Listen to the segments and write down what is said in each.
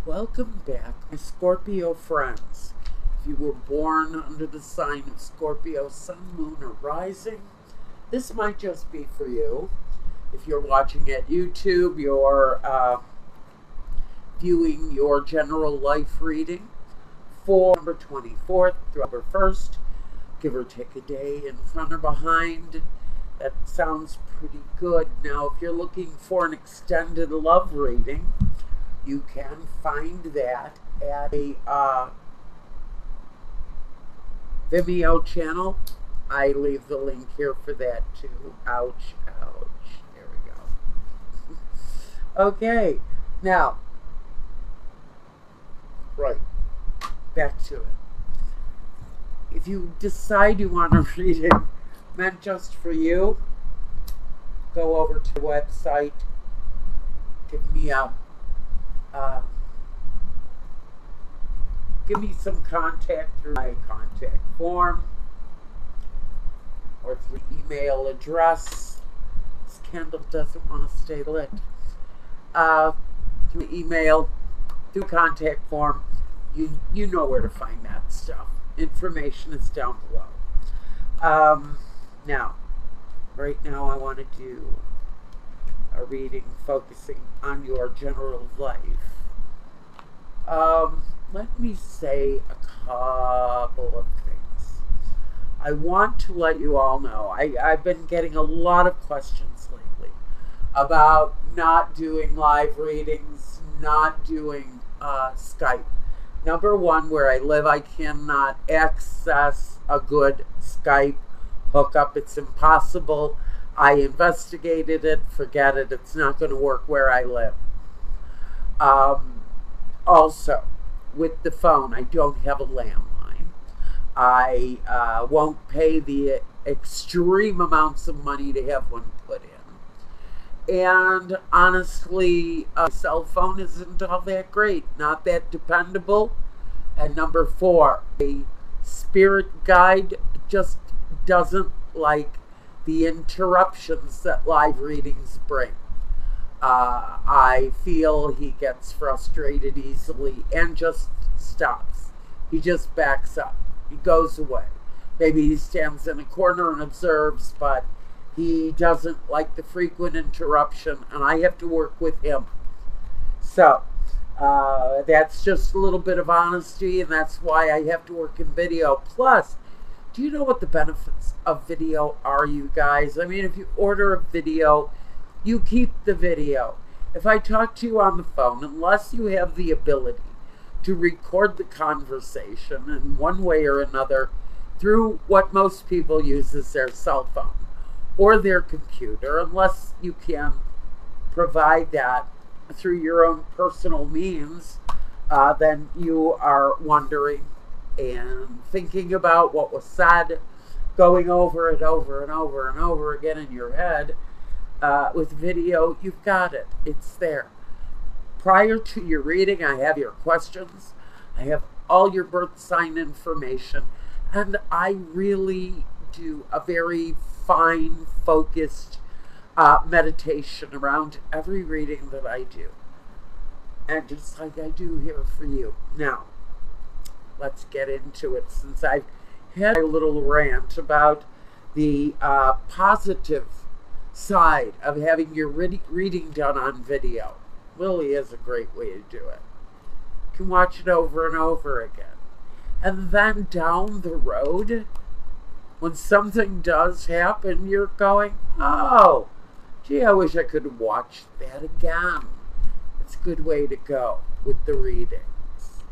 Welcome back, my Scorpio friends. If you were born under the sign of Scorpio, sun, moon, or rising, this might just be for you. If you're watching at YouTube, you're viewing your general life reading for November 24th through November 1st, give or take a day in front or behind. That sounds pretty good. Now, if you're looking for an extended love reading, you can find that at a Vimeo channel. I leave the link here for that too. Ouch, ouch. There we go. Okay, now, right, back to it. If you decide you want a reading meant just for you, go over to the website, give me some contact through my contact form or through email address. This candle doesn't want to stay lit. Through email, through contact form, you know where to find that stuff. Information is down below. Now, right now I want to do a reading focusing on your general life. Let me say a couple of things. I want to let you all know, I've been getting a lot of questions lately about not doing live readings, not doing Skype. Number one, where I live, I cannot access a good Skype hookup. It's impossible. I investigated it. Forget it. It's not going to work where I live. Also, with the phone, I don't have a landline. I won't pay the extreme amounts of money to have one put in. And honestly, a cell phone isn't all that great. Not that dependable. And number four, a spirit guide just doesn't like the interruptions that live readings bring. I feel he gets frustrated easily and just stops. He just backs up. He goes away. Maybe he stands in a corner and observes, but he doesn't like the frequent interruption, and I have to work with him. So, that's just a little bit of honesty, and that's why I have to work in video. Plus, do you know what the benefits of video are, you guys? I mean, if you order a video, you keep the video. If I talk to you on the phone, unless you have the ability to record the conversation in one way or another through what most people use as their cell phone or their computer, unless you can provide that through your own personal means, then you are wondering and thinking about what was said, going over it over and over and over again in your head. With video, you've got it. It's there. Prior to your reading, I have your questions. I have all your birth sign information. And I really do a very fine, focused meditation around every reading that I do. And just like I do here for you. Now, let's get into it, since I've had a little rant about the positive side of having your reading done on video. Really is a great way to do it. You can watch it over and over again. And then down the road, when something does happen, you're going, oh, gee, I wish I could watch that again. It's a good way to go with the readings.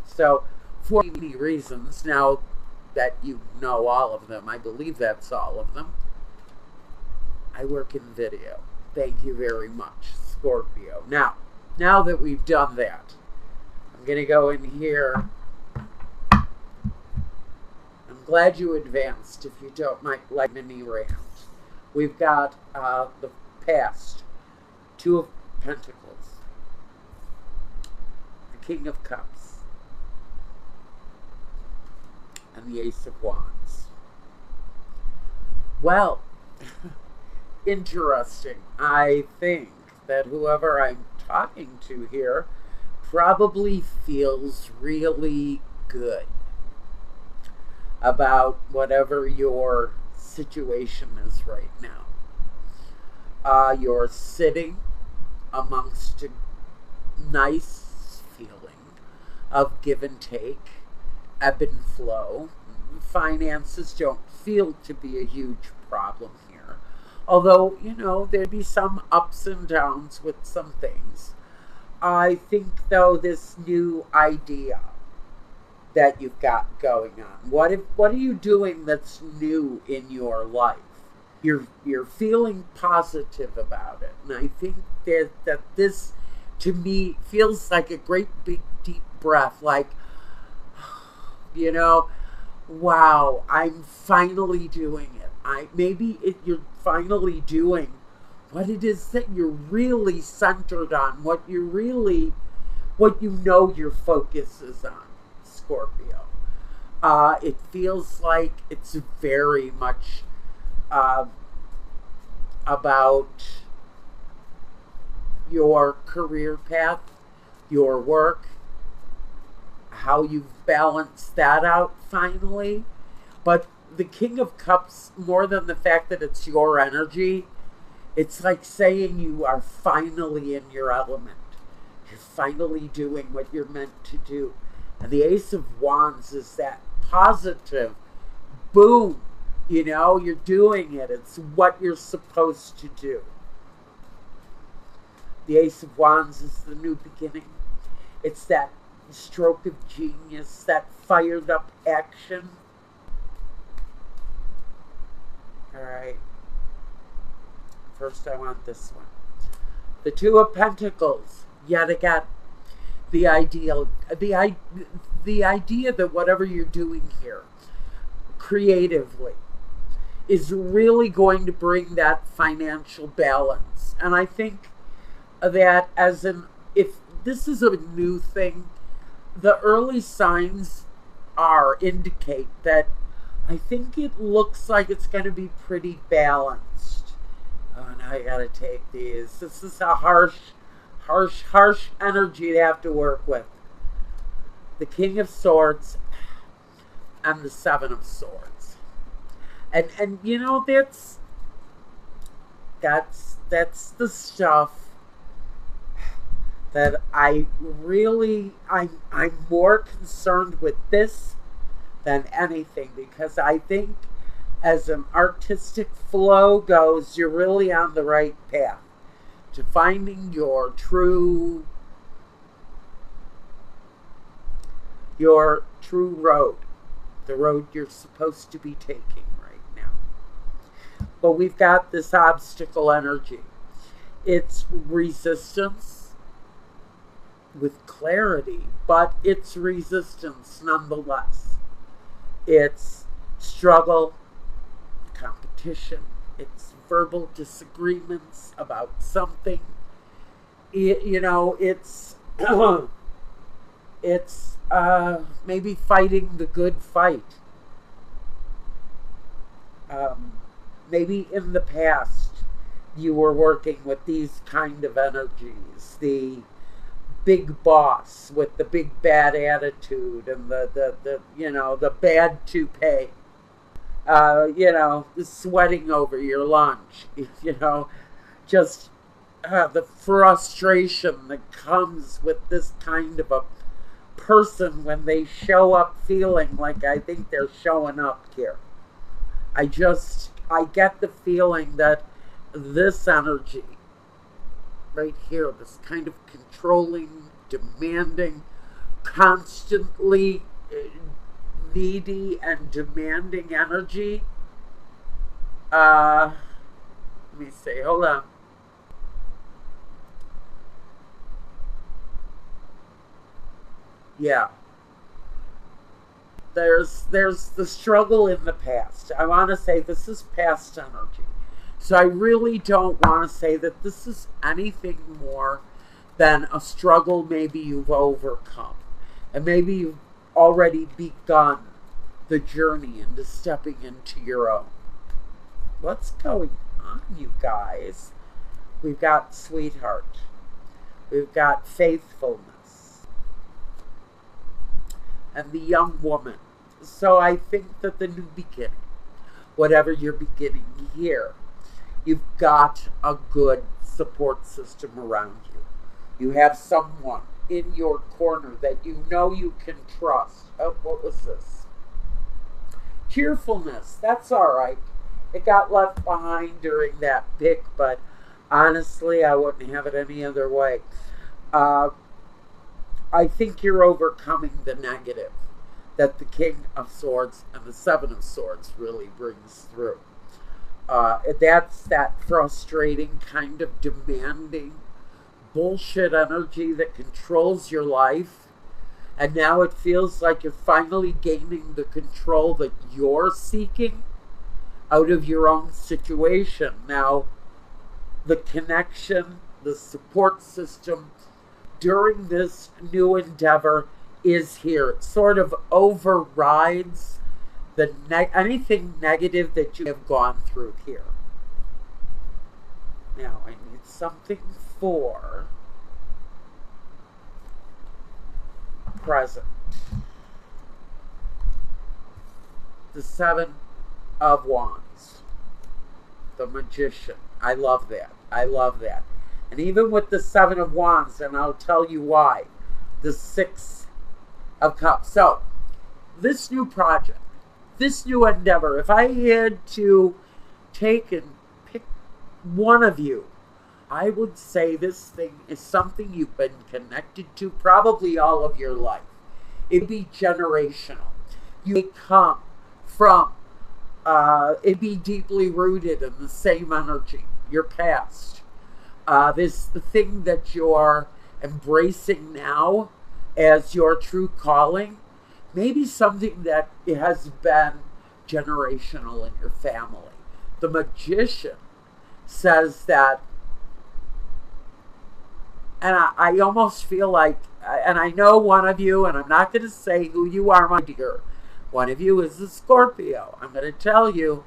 So, for many reasons, now that you know all of them, I believe that's all of them, I work in video. Thank you very much, Scorpio. Now that we've done that, I'm going to go in here. I'm glad you advanced, if you don't like mini rant. We've got the past, Two of Pentacles, the King of Cups, and the Ace of Wands. Well, interesting. I think that whoever I'm talking to here probably feels really good about whatever your situation is right now. You're sitting amongst a nice feeling of give and take, ebb and flow. Finances don't feel to be a huge problem here. Although, there'd be some ups and downs with some things. I think, though, this new idea that you've got going on, what are you doing that's new in your life? You're feeling positive about it. And I think that this, to me, feels like a great big deep breath, like, wow, I'm finally doing it. You're finally doing what it is that you're really centered on, what you know your focus is on, Scorpio. It feels like it's very much about your career path, your work, how you've balanced that out finally. But the King of Cups, more than the fact that it's your energy, it's like saying you are finally in your element. You're finally doing what you're meant to do. And the Ace of Wands is that positive boom. You're doing it. It's what you're supposed to do. The Ace of Wands is the new beginning. It's that stroke of genius, that fired up action. All right. First, I want this one. The Two of Pentacles, yet again. The idea that whatever you're doing here, creatively, is really going to bring that financial balance. And I think that if this is a new thing, the early signs indicate that I think it looks like it's going to be pretty balanced. Oh, now I got to take these. This is a harsh energy to have to work with. The King of Swords and the Seven of Swords. And that's the stuff that I'm more concerned with this than anything, because I think as an artistic flow goes, you're really on the right path to finding your true road, the road you're supposed to be taking right now. But we've got this obstacle energy. It's resistance with clarity, but it's resistance nonetheless. It's struggle, competition, it's verbal disagreements about something. It's it's maybe fighting the good fight. Maybe in the past you were working with these kind of energies, the big boss with the big bad attitude and the bad toupee. The sweating over your lunch, just the frustration that comes with this kind of a person when they show up feeling like I think they're showing up here. I get the feeling that this energy right here, this kind of controlling, demanding, constantly needy and demanding energy. Let me see, hold on. Yeah. There's the struggle in the past. I want to say this is past energy. So I really don't want to say that this is anything more than a struggle maybe you've overcome. And maybe you've already begun the journey into stepping into your own. What's going on, you guys? We've got sweetheart. We've got faithfulness. and the young woman. So I think that the new beginning, whatever you're beginning here, you've got a good support system around you. You have someone in your corner that you know you can trust. Oh, what was this? Cheerfulness. That's all right. It got left behind during that pick, but honestly, I wouldn't have it any other way. I think you're overcoming the negative that the King of Swords and the Seven of Swords really brings through. That's that frustrating, kind of demanding bullshit energy that controls your life. And now it feels like you're finally gaining the control that you're seeking out of your own situation. Now, the connection, the support system during this new endeavor is here. It sort of overrides anything negative that you have gone through here. Now, I need something for present. The Seven of Wands. The Magician. I love that. I love that. And even with the Seven of Wands, and I'll tell you why, the Six of Cups. So, this new project, this new endeavor, if I had to take and pick one of you, I would say this thing is something you've been connected to probably all of your life. It'd be generational. You may come from, it'd be deeply rooted in the same energy, your past. This the thing that you're embracing now as your true calling, maybe something that has been generational in your family. The Magician says that, and I almost feel like, and I know one of you, and I'm not going to say who you are, my dear. One of you is a Scorpio. I'm going to tell you,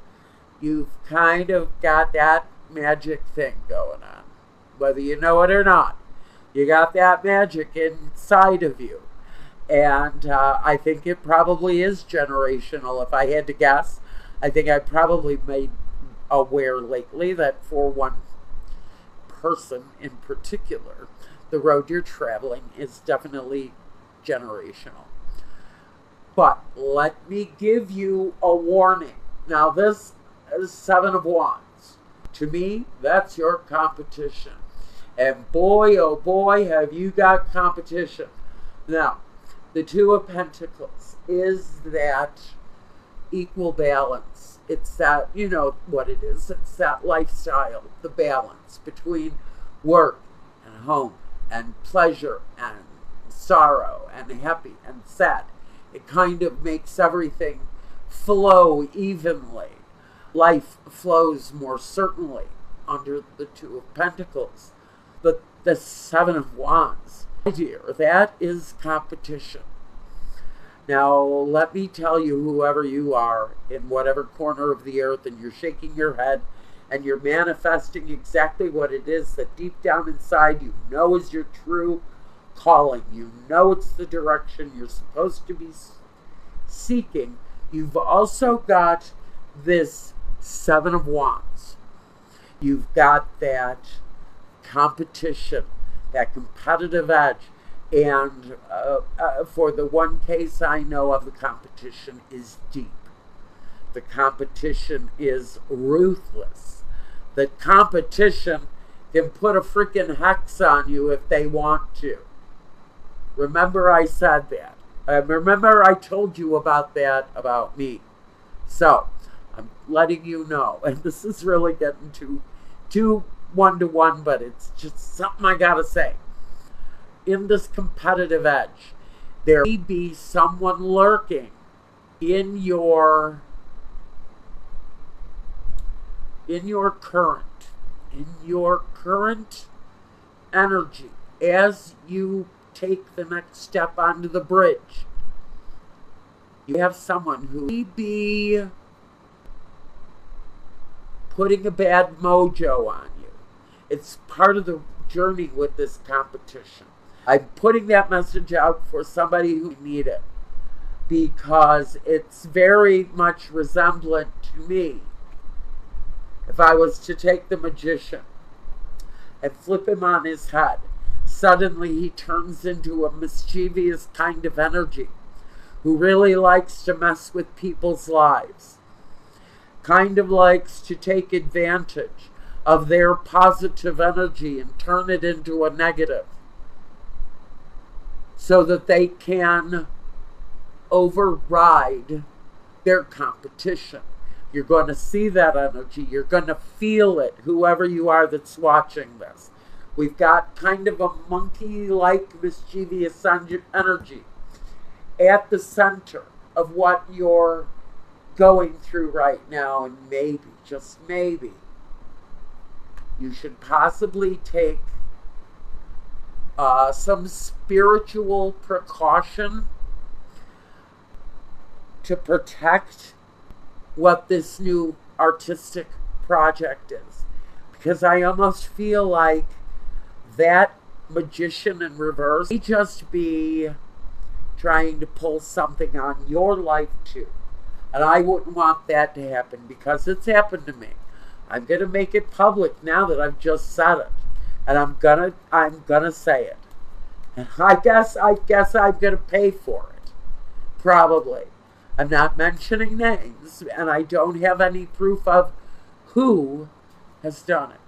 you've kind of got that magic thing going on. Whether you know it or not, you got that magic inside of you. And I think it probably is generational. If I had to guess, I think I probably made aware lately that for one person in particular, the road you're traveling is definitely generational. But let me give you a warning. Now, this is Seven of Wands. To me, that's your competition. And boy, oh boy, have you got competition. Now, the Two of Pentacles is that equal balance. It's that, you know what it is. It's that lifestyle, the balance between work and home and pleasure and sorrow and happy and sad. It kind of makes everything flow evenly. Life flows more certainly under the Two of Pentacles. But the Seven of Wands, my dear, that is competition. Now, let me tell you, whoever you are, in whatever corner of the earth, and you're shaking your head, and you're manifesting exactly what it is that deep down inside you know is your true calling. You know it's the direction you're supposed to be seeking. You've also got this Seven of Wands. You've got that competition, that competitive edge. And for the one case I know of, the competition is deep. The competition is ruthless. The competition can put a freaking hex on you if they want to. Remember I said that. Remember I told you about that about me. So, I'm letting you know. And this is really getting too one-to-one, but it's just something I gotta say. In this competitive edge, there may be someone lurking in your current energy as you take the next step onto the bridge. You have someone who may be putting a bad mojo on you. It's part of the journey with this competition. I'm putting that message out for somebody who need it. because it's very much resemblant to me. If I was to take the magician and flip him on his head, suddenly he turns into a mischievous kind of energy who really likes to mess with people's lives, kind of likes to take advantage of their positive energy and turn it into a negative so that they can override their competition. You're going to see that energy. You're going to feel it, whoever you are that's watching this. We've got kind of a monkey-like mischievous energy at the center of what you're going through right now, and maybe, just maybe, you should possibly take some spiritual precaution to protect what this new artistic project is. Because I almost feel like that magician in reverse may just be trying to pull something on your life too. And I wouldn't want that to happen, because it's happened to me. I'm going to make it public now that I've just said it. And I'm gonna say it. And I guess I'm gonna pay for it. Probably. I'm not mentioning names, and I don't have any proof of who has done it.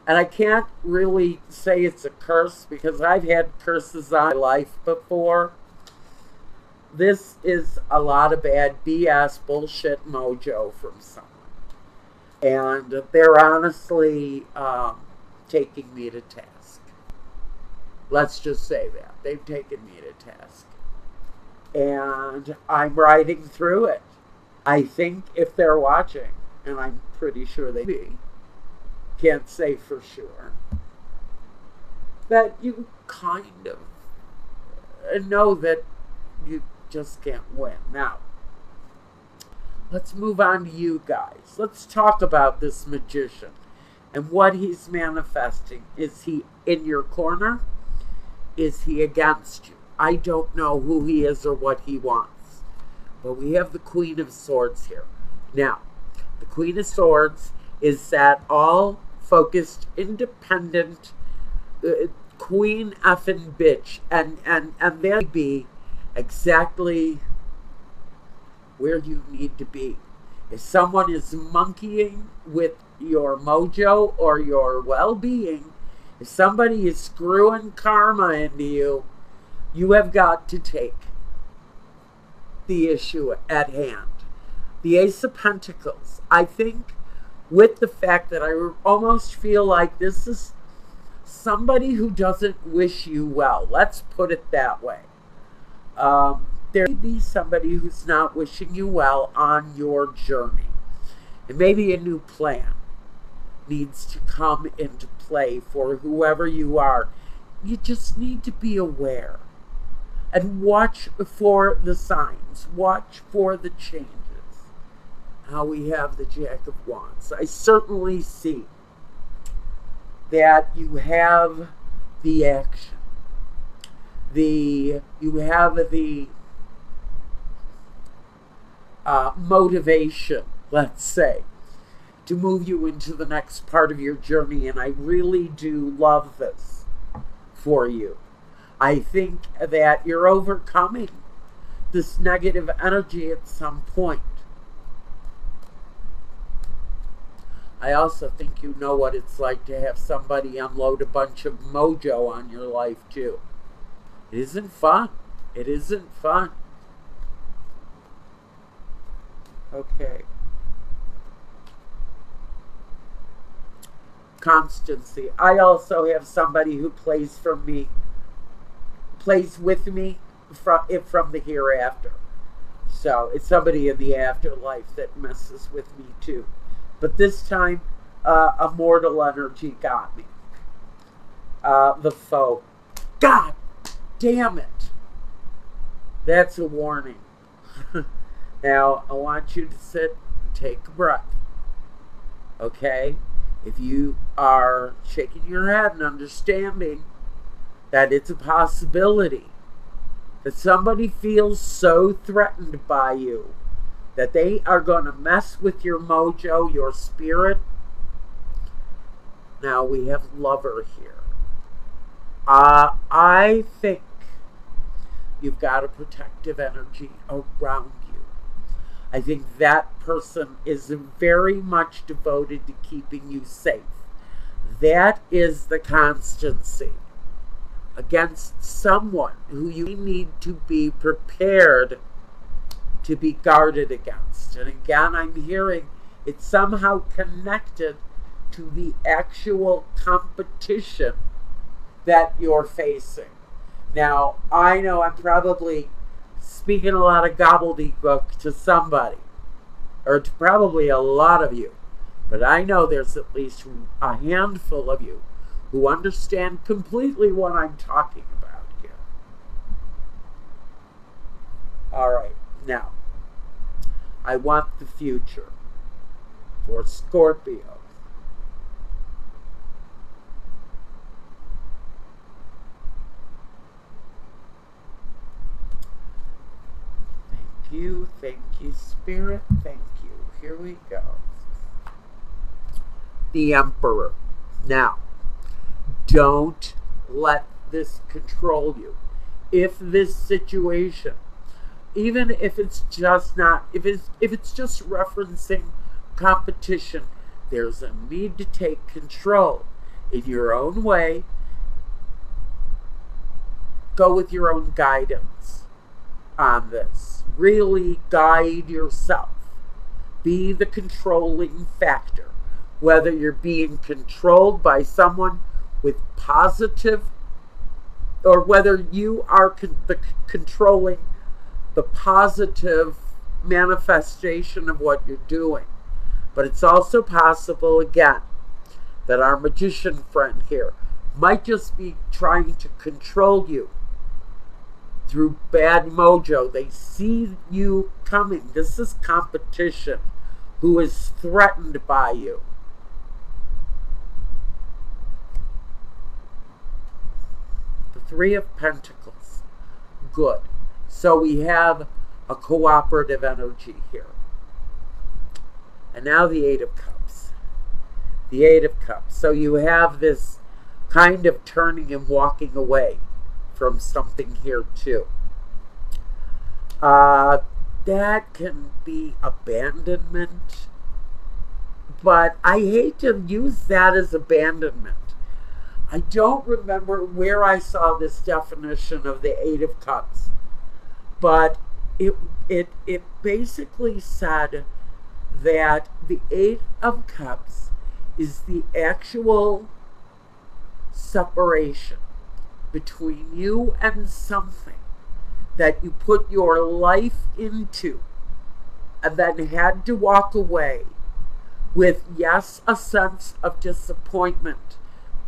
And I can't really say it's a curse, because I've had curses on my life before. This is a lot of bad BS bullshit mojo from someone. And they're honestly taking me to task. Let's just say that. They've taken me to task. And I'm riding through it. I think if they're watching, and I'm pretty sure they be, can't say for sure, that you kind of know that you just can't win. Now, let's move on to you guys. Let's talk about this magician and what he's manifesting. Is he in your corner? Is he against you? I don't know who he is or what he wants. But we have the Queen of Swords here. Now, the Queen of Swords is that all-focused, independent, queen effing bitch. And that would be exactly where you need to be. If someone is monkeying with your mojo or your well-being, if somebody is screwing karma into you, you have got to take the issue at hand. The Ace of Pentacles, I think, with the fact that I almost feel like this is somebody who doesn't wish you well. Let's put it that way. There may be somebody who's not wishing you well on your journey. And maybe a new plan needs to come into play for whoever you are. You just need to be aware and watch for the signs. Watch for the changes. Now we have the Jack of Wands. I certainly see that you have the action. You have the motivation, let's say, to move you into the next part of your journey. And I really do love this for you. I think that you're overcoming this negative energy at some point. I also think you know what it's like to have somebody unload a bunch of mojo on your life too. It isn't fun. It isn't fun. Okay. Constancy. I also have somebody who plays with me from the hereafter. So it's somebody in the afterlife that messes with me too. But this time, a mortal energy got me. The foe. God damn it. That's a warning. Now, I want you to sit and take a breath. Okay? If you are shaking your head and understanding that it's a possibility that somebody feels so threatened by you that they are going to mess with your mojo, your spirit. Now we have Lover here. I think you've got a protective energy around you. I think that person is very much devoted to keeping you safe. That is the constancy against someone who you need to be prepared to be guarded against. And again, I'm hearing it's somehow connected to the actual competition that you're facing. Now, I know I'm probably speaking a lot of gobbledygook to somebody, or to probably a lot of you, but I know there's at least a handful of you who understand completely what I'm talking about here. All right, now, I want the future for Scorpio. Thank you, Spirit, thank you. Here we go. The Emperor. Now, don't let this control you. If this situation, even if it's just not, if it's just referencing competition, there's a need to take control in your own way. Go with your own guidance on this. Really guide yourself. Be the controlling factor. Whether you're being controlled by someone with positive, or whether you are controlling the positive manifestation of what you're doing. But it's also possible, again, that our magician friend here might just be trying to control you through bad mojo. They see you coming. This is competition who is threatened by you. The Three of Pentacles. Good. So we have a cooperative energy here. And now the Eight of Cups. The Eight of Cups. So you have this kind of turning and walking away from something here too. That can be abandonment, but I hate to use that as abandonment. I don't remember where I saw this definition of the Eight of Cups, but it basically said that the Eight of Cups is the actual separation between you and something that you put your life into and then had to walk away with, yes, a sense of disappointment,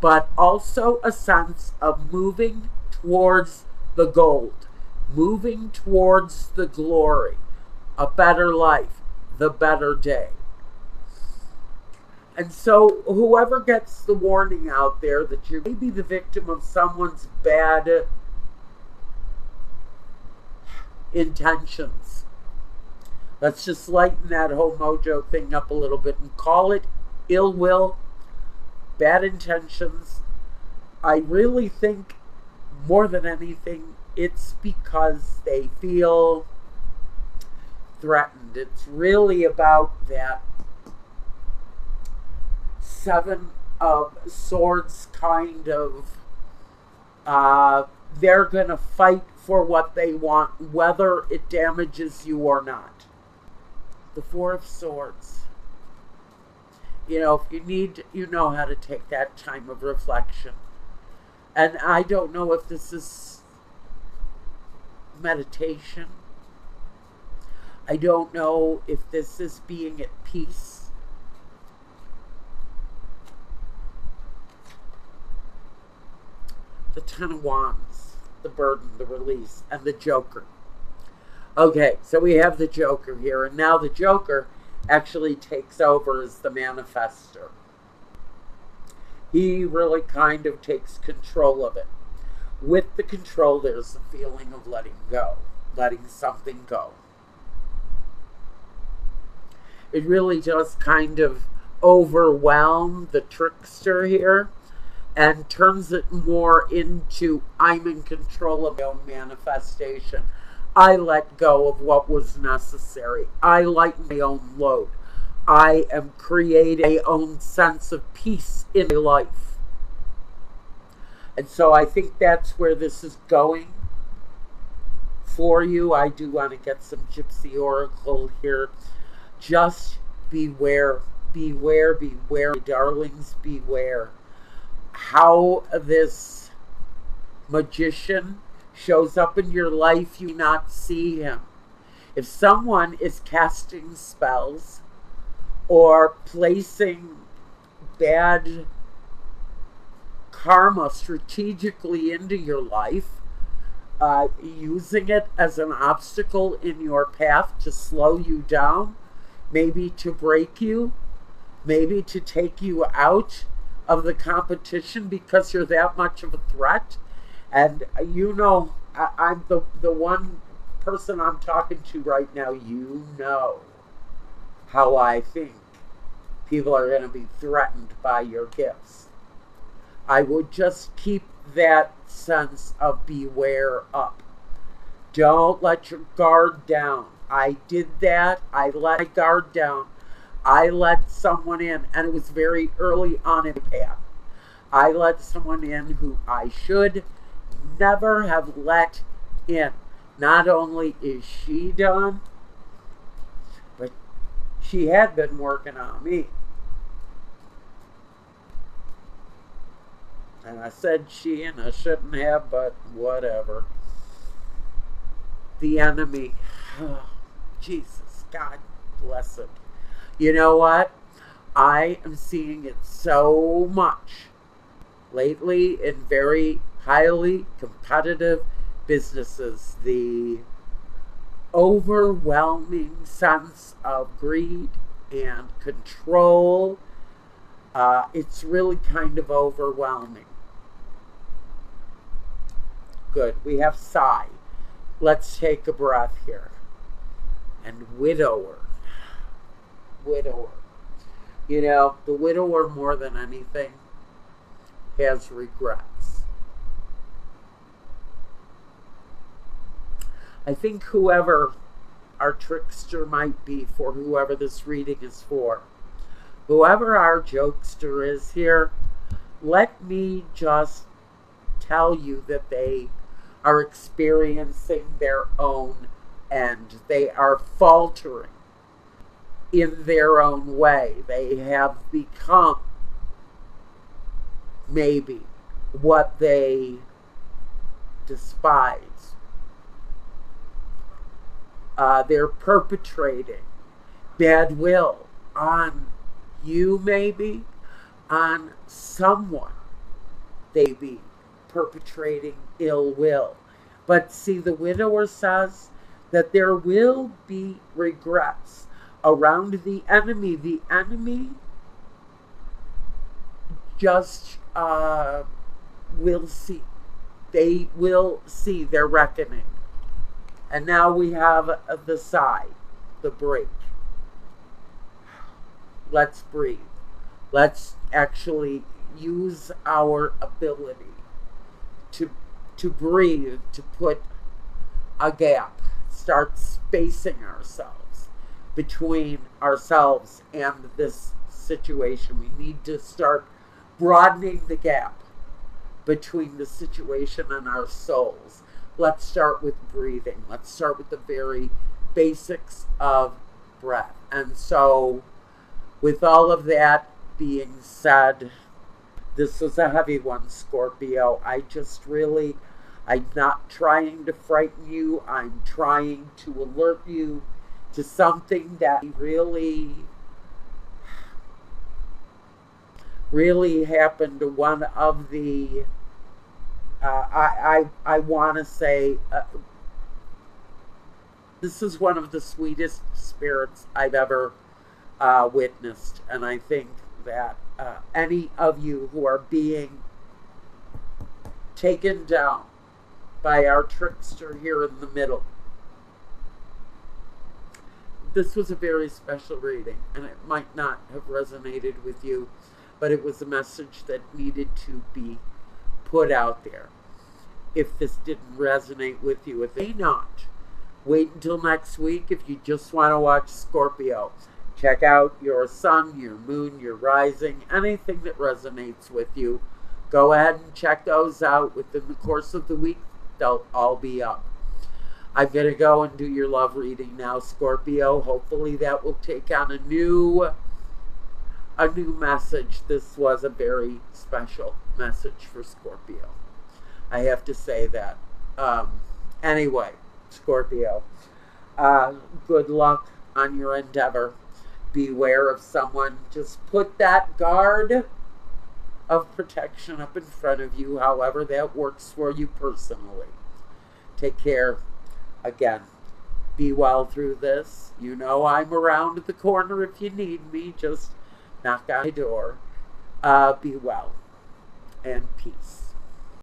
but also a sense of moving towards the gold, moving towards the glory, a better life, the better day. And so whoever gets the warning out there that you may be the victim of someone's bad intentions, let's just lighten that whole mojo thing up a little bit and call it ill will, bad intentions. I really think more than anything, it's because they feel threatened. It's really about that Seven of Swords kind of, they're going to fight for what they want, whether it damages you or not. The Four of Swords. You know, if you need, you know how to take that time of reflection. And I don't know if this is meditation. I don't know if this is being at peace. The Ten of Wands, the burden, the release, and the Joker. Okay, so we have the Joker here, and now the Joker actually takes over as the manifester. He really kind of takes control of it. With the control, there's a feeling of letting go, letting something go. It really does kind of overwhelm the trickster here and turns it more into, I'm in control of my own manifestation. I let go of what was necessary. I lighten my own load. I am creating my own sense of peace in my life. And so I think that's where this is going for you. I do want to get some Gypsy Oracle here. Just beware, beware, beware, darlings, beware. How this magician shows up in your life, you not see him. If someone is casting spells or placing bad karma strategically into your life, using it as an obstacle in your path to slow you down, maybe to break you, maybe to take you out of the competition because you're that much of a threat. And you know, I'm the one person I'm talking to right now, you know how I think people are going to be threatened by your gifts. I would just keep that sense of beware up. Don't let your guard down. I did that. I let my guard down. I let someone in, and it was very early on in the path. I let someone in who I should never have let in. Not only is she done, but she had been working on me. And I said she, and I shouldn't have, but whatever. The enemy. Oh, Jesus, God bless it. You know what? I am seeing it so much lately in very highly competitive businesses. The overwhelming sense of greed and control. It's really kind of overwhelming. Good. We have Sigh. Let's take a breath here. And Widower. Widower. You know, the widower more than anything has regrets. I think whoever our trickster might be, for whoever this reading is for, whoever our jokester is here, let me just tell you that they are experiencing their own end. They are faltering in their own way. They have become maybe what they despise. They're perpetrating bad will on you, maybe on someone. They be perpetrating ill will. But see, the widower says that there will be regrets around the enemy. The enemy just will see. They will see their reckoning. And now we have the sigh, the break. Let's breathe. Let's actually use our ability to breathe, to put a gap, start spacing ourselves between ourselves and this situation. We need to start broadening the gap between the situation and our souls. Let's start with breathing. Let's start with the very basics of breath. And so, with all of that being said, this was a heavy one, Scorpio. I'm not trying to frighten you. I'm trying to alert you to something that really happened. One of the, I want to say, this is one of the sweetest spirits I've ever witnessed. And I think that any of you who are being taken down by our trickster here in the middle. This was a very special reading, and it might not have resonated with you, but it was a message that needed to be put out there. If this didn't resonate with you, it may not. Wait until next week if you just want to watch Scorpio. Check out your sun, your moon, your rising, anything that resonates with you. Go ahead and check those out. Within the course of the week, they'll all be up. I'm going to go and do your love reading now, Scorpio. Hopefully that will take on a new message. This was a very special message for Scorpio. I have to say that. Anyway, Scorpio, good luck on your endeavor. Beware of someone. Just put that guard of protection up in front of you, however that works for you personally. Take care. Again, be well through this. You know I'm around the corner if you need me. Just knock on my door. Be well and peace.